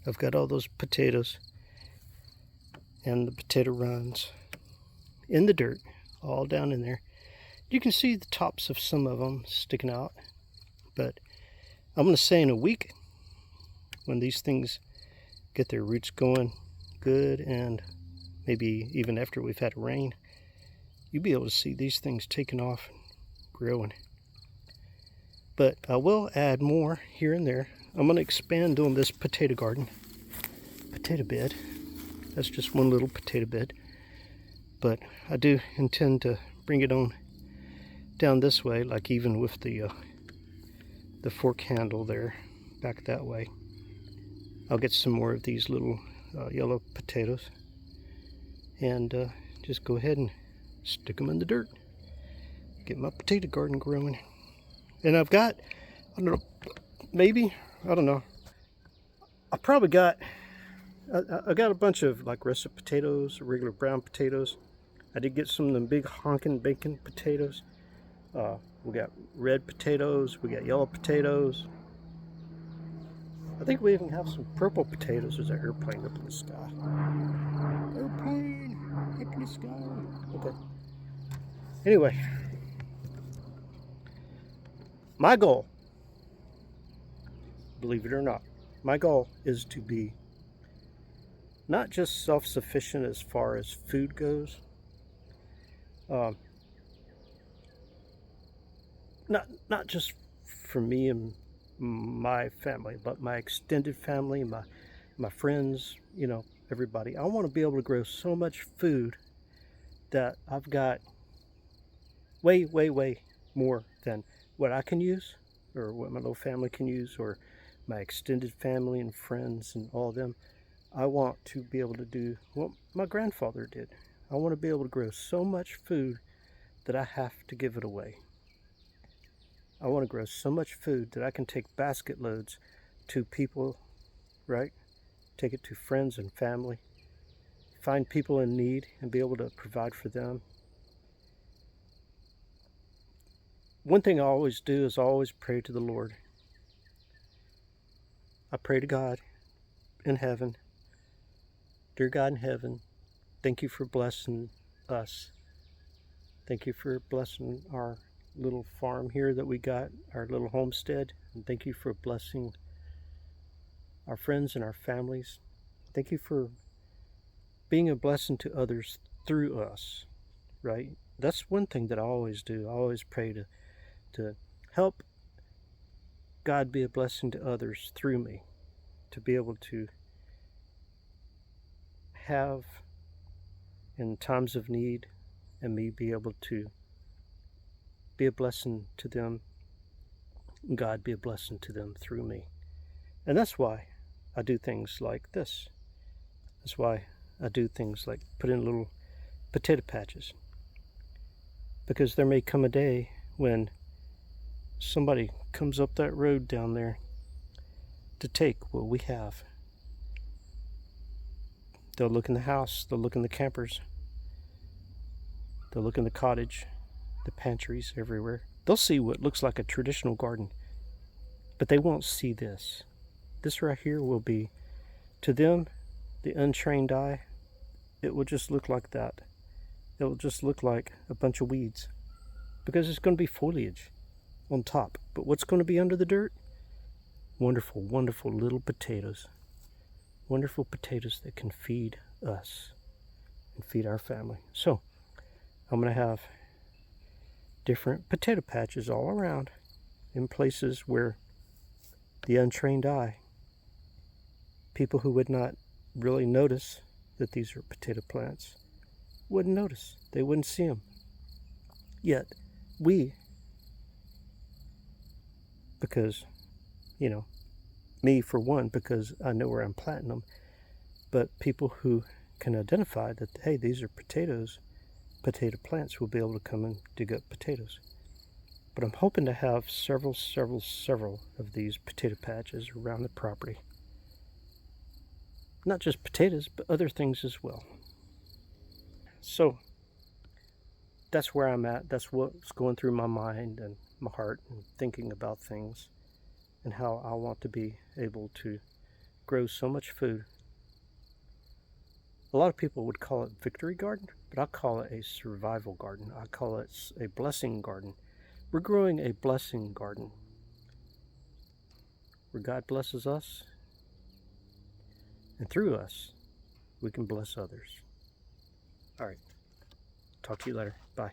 I've got all those potatoes and the potato runs in the dirt, all down in there. You can see the tops of some of them sticking out, but I'm going to say in a week, when these things get their roots going good, and maybe even after we've had a rain, you'll be able to see these things taking off and growing. But I will add more here and there. I'm going to expand on this potato garden, potato bed. That's just one little potato bed, but I do intend to bring it on down this way, like even with the fork handle there, back that way. I'll get some more of these little yellow potatoes and just go ahead and stick them in the dirt. Get my potato garden growing. And I've got, I don't know, maybe, I don't know, I probably got, I got a bunch of like russet potatoes, regular brown potatoes. I did get some of them big honkin' bacon potatoes. We got red potatoes, we got yellow potatoes. I think we even have some purple potatoes. There's an airplane up in the sky. Airplane up in the sky. Okay. Anyway, my goal, believe it or not, my goal is to be not just self-sufficient as far as food goes, not just for me and my family, but my extended family, my friends, you know, everybody. I want to be able to grow so much food that I've got way more than what I can use, or what my little family can use, or my extended family and friends and all of them. I want to be able to do what my grandfather did. I want to be able to grow so much food that I have to give it away. I want to grow so much food that I can take basket loads to people, right? Take it to friends and family. Find people in need and be able to provide for them. One thing I always do is I always pray to the Lord. I pray to God in heaven. Dear God in heaven, thank you for blessing us. Thank you for blessing our little farm here that we got, our little homestead. And thank you for blessing our friends and our families. Thank you for being a blessing to others through us, right? That's one thing that I always do. I always pray to help God be a blessing to others through me, to be able to have in times of need, and me be able to be a blessing to them, and God be a blessing to them through me. And that's why I do things like this. That's why I do things like put in little potato patches. Because there may come a day when somebody comes up that road down there to take what we have. They'll look in the house, they'll look in the campers, they'll look in the cottage, the pantries, everywhere. They'll see what looks like a traditional garden, but they won't see this. This right here will be, to them, the untrained eye, it will just look like that. It will just look like a bunch of weeds, because it's going to be foliage on top. But what's going to be under the dirt? Wonderful, wonderful little potatoes. Wonderful potatoes that can feed us and feed our family. So I'm going to have different potato patches all around in places where the untrained eye, people who would not really notice that these are potato plants, wouldn't notice. They wouldn't see them. Yet we, because, you know, me for one, because I know where I'm planting them, but people who can identify that, hey, these are potatoes, potato plants, will be able to come and dig up potatoes. But I'm hoping to have several of these potato patches around the property. Not just potatoes, but other things as well. So that's where I'm at. That's what's going through my mind and my heart, and thinking about things and how I want to be able to grows so much food. A lot of people would call it victory garden, but I call it a survival garden. I call it a blessing garden. We're growing a blessing garden where God blesses us, and through us, we can bless others. All right. Talk to you later. Bye.